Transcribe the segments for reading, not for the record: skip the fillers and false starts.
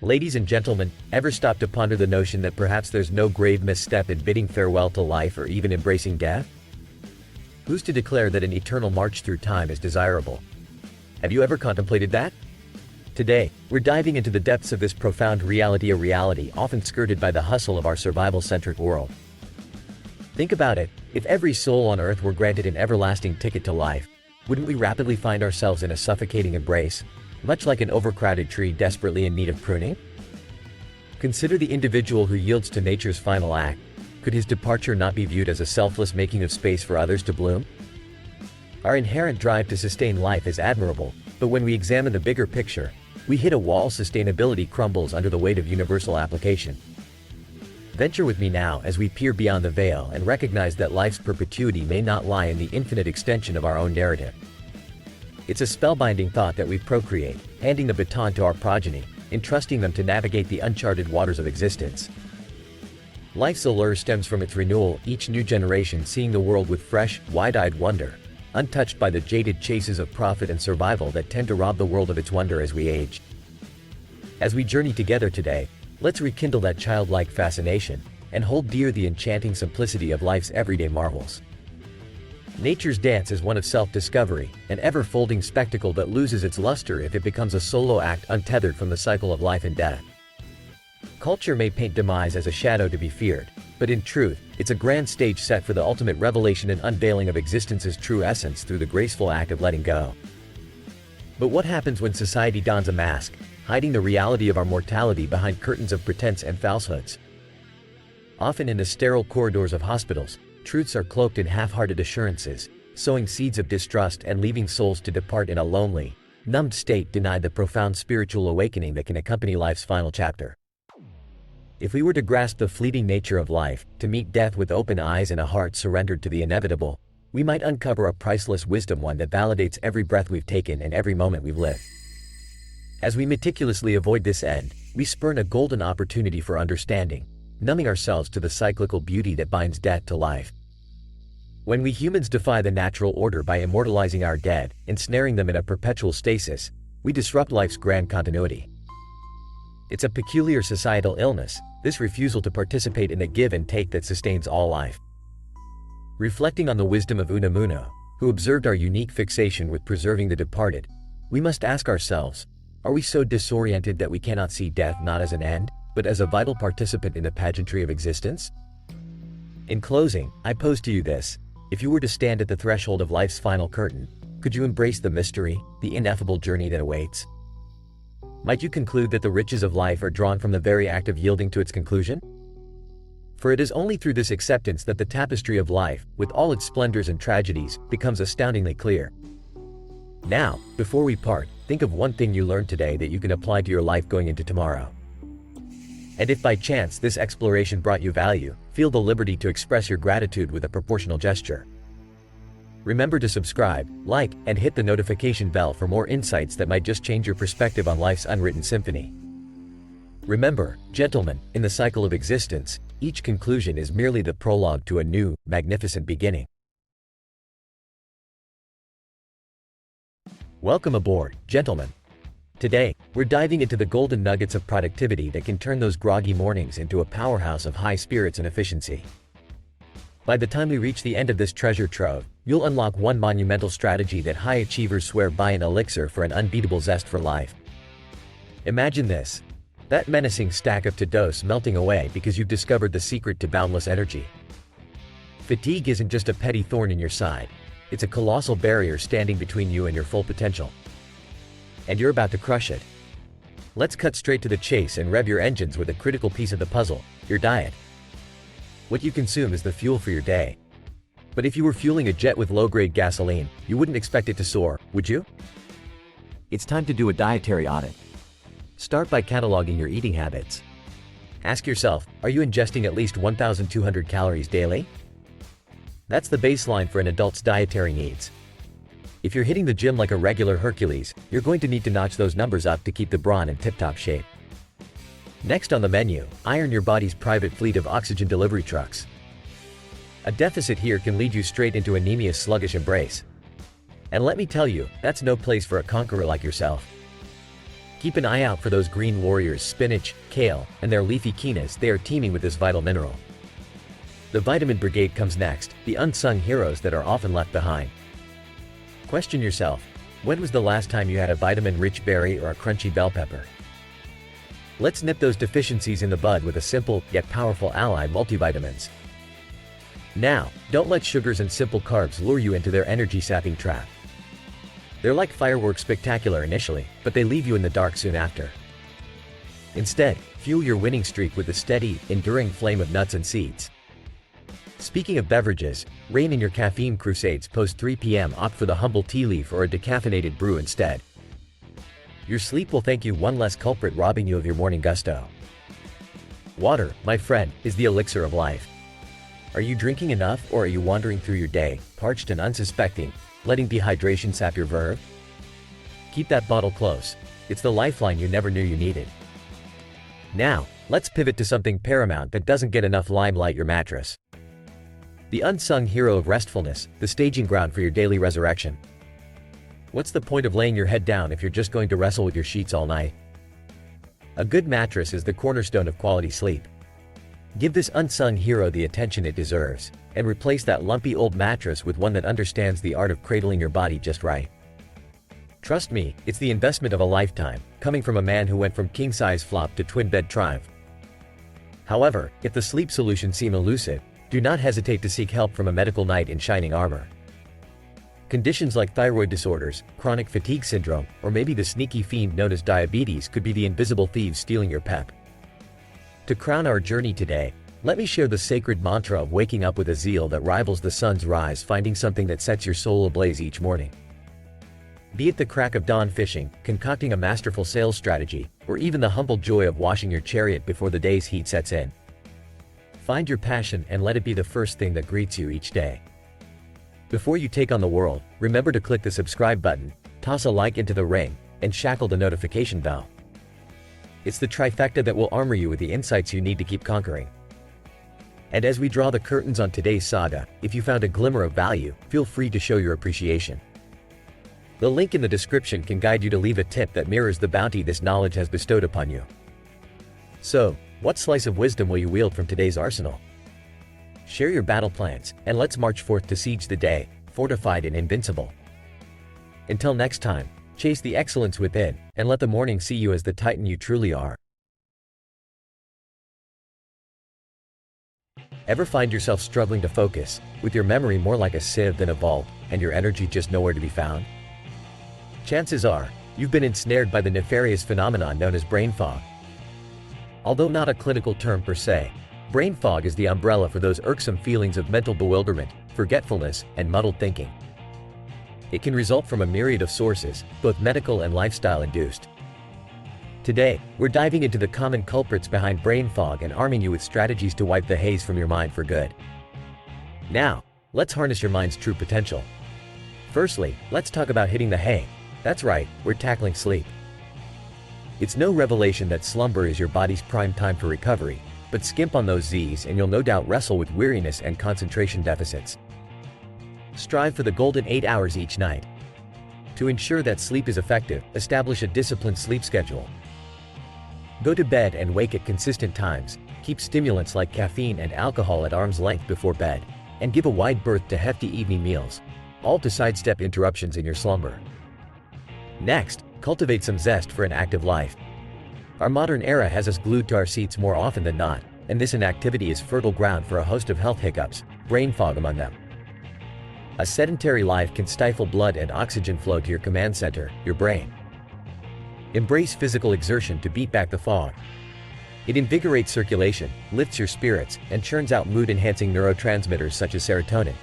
Ladies and gentlemen, ever stop to ponder the notion that perhaps there's no grave misstep in bidding farewell to life or even embracing death? Who's to declare that an eternal march through time is desirable? Have you ever contemplated that? Today, we're diving into the depths of this profound reality, a reality often skirted by the hustle of our survival-centric world. Think about it, if every soul on earth were granted an everlasting ticket to life, wouldn't we rapidly find ourselves in a suffocating embrace, much like an overcrowded tree desperately in need of pruning? Consider the individual who yields to nature's final act. Could his departure not be viewed as a selfless making of space for others to bloom? Our inherent drive to sustain life is admirable, but when we examine the bigger picture, we hit a wall. Sustainability crumbles under the weight of universal application. Venture with me now as we peer beyond the veil and recognize that life's perpetuity may not lie in the infinite extension of our own narrative. It's a spellbinding thought that we procreate, handing the baton to our progeny, entrusting them to navigate the uncharted waters of existence. Life's allure stems from its renewal, each new generation seeing the world with fresh, wide-eyed wonder, untouched by the jaded chases of profit and survival that tend to rob the world of its wonder as we age. As we journey together today, let's rekindle that childlike fascination and hold dear the enchanting simplicity of life's everyday marvels. Nature's dance is one of self-discovery, an ever-folding spectacle that loses its luster if it becomes a solo act untethered from the cycle of life and death. Culture may paint demise as a shadow to be feared, but in truth, it's a grand stage set for the ultimate revelation and unveiling of existence's true essence through the graceful act of letting go. But what happens when society dons a mask, hiding the reality of our mortality behind curtains of pretense and falsehoods? Often in the sterile corridors of hospitals, truths are cloaked in half-hearted assurances, sowing seeds of distrust and leaving souls to depart in a lonely, numbed state, denied the profound spiritual awakening that can accompany life's final chapter. If we were to grasp the fleeting nature of life, to meet death with open eyes and a heart surrendered to the inevitable, we might uncover a priceless wisdom, one that validates every breath we've taken and every moment we've lived. As we meticulously avoid this end, we spurn a golden opportunity for understanding, numbing ourselves to the cyclical beauty that binds death to life. When we humans defy the natural order by immortalizing our dead, ensnaring them in a perpetual stasis, we disrupt life's grand continuity. It's a peculiar societal illness, this refusal to participate in the give and take that sustains all life. Reflecting on the wisdom of Unamuno, who observed our unique fixation with preserving the departed, we must ask ourselves, are we so disoriented that we cannot see death not as an end, but as a vital participant in the pageantry of existence? In closing, I pose to you this: if you were to stand at the threshold of life's final curtain, could you embrace the mystery, the ineffable journey that awaits? Might you conclude that the riches of life are drawn from the very act of yielding to its conclusion? For it is only through this acceptance that the tapestry of life, with all its splendors and tragedies, becomes astoundingly clear. Now, before we part, think of one thing you learned today that you can apply to your life going into tomorrow. And if by chance this exploration brought you value, feel the liberty to express your gratitude with a proportional gesture. Remember to subscribe, like, and hit the notification bell for more insights that might just change your perspective on life's unwritten symphony. Remember, gentlemen, in the cycle of existence, each conclusion is merely the prologue to a new, magnificent beginning. Welcome aboard, gentlemen. Today, we're diving into the golden nuggets of productivity that can turn those groggy mornings into a powerhouse of high spirits and efficiency. By the time we reach the end of this treasure trove, you'll unlock one monumental strategy that high achievers swear by, an elixir for an unbeatable zest for life. Imagine this: that menacing stack of to-dos melting away because you've discovered the secret to boundless energy. Fatigue isn't just a petty thorn in your side, it's a colossal barrier standing between you and your full potential. And you're about to crush it. Let's cut straight to the chase and rev your engines with a critical piece of the puzzle: your diet. What you consume is the fuel for your day. But if you were fueling a jet with low-grade gasoline, you wouldn't expect it to soar, would you? It's time to do a dietary audit. Start by cataloging your eating habits. Ask yourself, are you ingesting at least 1,200 calories daily? That's the baseline for an adult's dietary needs. If you're hitting the gym like a regular Hercules, you're going to need to notch those numbers up to keep the brawn in tip-top shape. Next on the menu, iron your body's private fleet of oxygen delivery trucks. A deficit here can lead you straight into anemia's sluggish embrace. And let me tell you, that's no place for a conqueror like yourself. Keep an eye out for those green warriors, spinach, kale, and their leafy quinoas. They are teeming with this vital mineral. The vitamin brigade comes next, the unsung heroes that are often left behind. Question yourself, when was the last time you had a vitamin-rich berry or a crunchy bell pepper? Let's nip those deficiencies in the bud with a simple, yet powerful ally, multivitamins. Now, don't let sugars and simple carbs lure you into their energy-sapping trap. They're like fireworks, spectacular initially, but they leave you in the dark soon after. Instead, fuel your winning streak with the steady, enduring flame of nuts and seeds. Speaking of beverages, rein in your caffeine crusades. Post 3 p.m. opt for the humble tea leaf or a decaffeinated brew instead. Your sleep will thank you, one less culprit robbing you of your morning gusto. Water, my friend, is the elixir of life. Are you drinking enough, or are you wandering through your day, parched and unsuspecting, letting dehydration sap your verve? Keep that bottle close. It's the lifeline you never knew you needed. Now, let's pivot to something paramount that doesn't get enough limelight: your mattress. The unsung hero of restfulness, the staging ground for your daily resurrection. What's the point of laying your head down if you're just going to wrestle with your sheets all night? A good mattress is the cornerstone of quality sleep. Give this unsung hero the attention it deserves, and replace that lumpy old mattress with one that understands the art of cradling your body just right. Trust me, it's the investment of a lifetime, coming from a man who went from king-size flop to twin-bed triumph. However, if the sleep solutions seem elusive, do not hesitate to seek help from a medical knight in shining armor. Conditions like thyroid disorders, chronic fatigue syndrome, or maybe the sneaky fiend known as diabetes could be the invisible thieves stealing your pep. To crown our journey today, let me share the sacred mantra of waking up with a zeal that rivals the sun's rise, finding something that sets your soul ablaze each morning. Be it the crack of dawn fishing, concocting a masterful sales strategy, or even the humble joy of washing your chariot before the day's heat sets in. Find your passion and let it be the first thing that greets you each day. Before you take on the world, remember to click the subscribe button, toss a like into the ring, and shackle the notification bell. It's the trifecta that will armor you with the insights you need to keep conquering. And as we draw the curtains on today's saga, if you found a glimmer of value, feel free to show your appreciation. The link in the description can guide you to leave a tip that mirrors the bounty this knowledge has bestowed upon you. So, what slice of wisdom will you wield from today's arsenal? Share your battle plans, and let's march forth to siege the day, fortified and invincible. Until next time, chase the excellence within, and let the morning see you as the titan you truly are. Ever find yourself struggling to focus, with your memory more like a sieve than a vault, and your energy just nowhere to be found? Chances are, you've been ensnared by the nefarious phenomenon known as brain fog. Although not a clinical term per se, brain fog is the umbrella for those irksome feelings of mental bewilderment, forgetfulness, and muddled thinking. It can result from a myriad of sources, both medical and lifestyle-induced. Today, we're diving into the common culprits behind brain fog and arming you with strategies to wipe the haze from your mind for good. Now, let's harness your mind's true potential. Firstly, let's talk about hitting the hay. That's right, we're tackling sleep. It's no revelation that slumber is your body's prime time for recovery, but skimp on those Z's and you'll no doubt wrestle with weariness and concentration deficits. Strive for the golden 8 hours each night. To ensure that sleep is effective, establish a disciplined sleep schedule. Go to bed and wake at consistent times, keep stimulants like caffeine and alcohol at arm's length before bed, and give a wide berth to hefty evening meals, all to sidestep interruptions in your slumber. Next, cultivate some zest for an active life. Our modern era has us glued to our seats more often than not, and this inactivity is fertile ground for a host of health hiccups, brain fog among them. A sedentary life can stifle blood and oxygen flow to your command center, your brain. Embrace physical exertion to beat back the fog. It invigorates circulation, lifts your spirits, and churns out mood-enhancing neurotransmitters such as serotonin.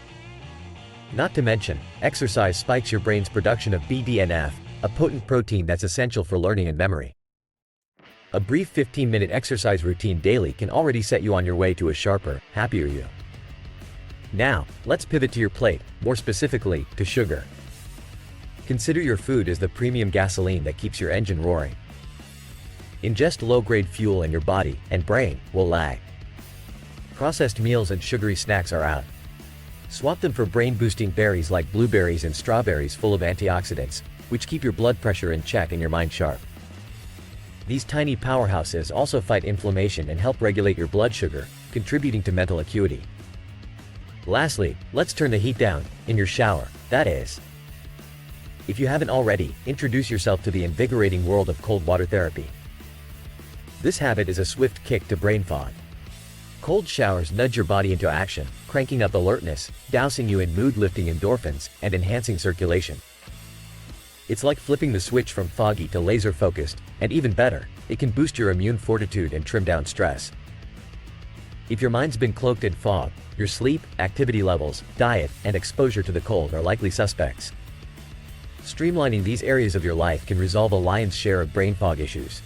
Not to mention, exercise spikes your brain's production of BDNF, a potent protein that's essential for learning and memory. A brief 15-minute exercise routine daily can already set you on your way to a sharper, happier you. Now, let's pivot to your plate, more specifically, to sugar. Consider your food as the premium gasoline that keeps your engine roaring. Ingest low-grade fuel and your body and brain will lag. Processed meals and sugary snacks are out. Swap them for brain-boosting berries like blueberries and strawberries full of antioxidants, which keep your blood pressure in check and your mind sharp. These tiny powerhouses also fight inflammation and help regulate your blood sugar, contributing to mental acuity. Lastly, let's turn the heat down, in your shower, that is. If you haven't already, introduce yourself to the invigorating world of cold water therapy. This habit is a swift kick to brain fog. Cold showers nudge your body into action, cranking up alertness, dousing you in mood-lifting endorphins, and enhancing circulation. It's like flipping the switch from foggy to laser-focused, and even better, it can boost your immune fortitude and trim down stress. If your mind's been cloaked in fog, your sleep, activity levels, diet, and exposure to the cold are likely suspects. Streamlining these areas of your life can resolve a lion's share of brain fog issues.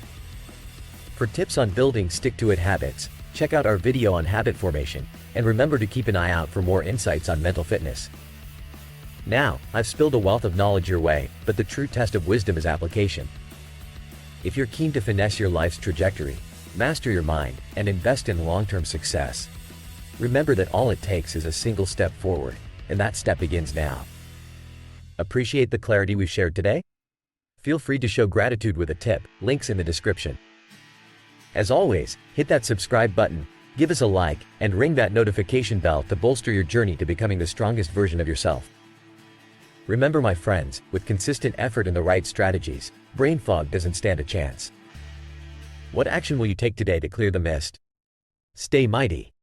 For tips on building stick-to-it habits, check out our video on habit formation, and remember to keep an eye out for more insights on mental fitness. Now, I've spilled a wealth of knowledge your way, but the true test of wisdom is application. If you're keen to finesse your life's trajectory, master your mind, and invest in long-term success, remember that all it takes is a single step forward, and that step begins now. Appreciate the clarity we've shared today? Feel free to show gratitude with a tip, links in the description. As always, hit that subscribe button, give us a like, and ring that notification bell to bolster your journey to becoming the strongest version of yourself. Remember, my friends, with consistent effort and the right strategies, brain fog doesn't stand a chance. What action will you take today to clear the mist? Stay mighty.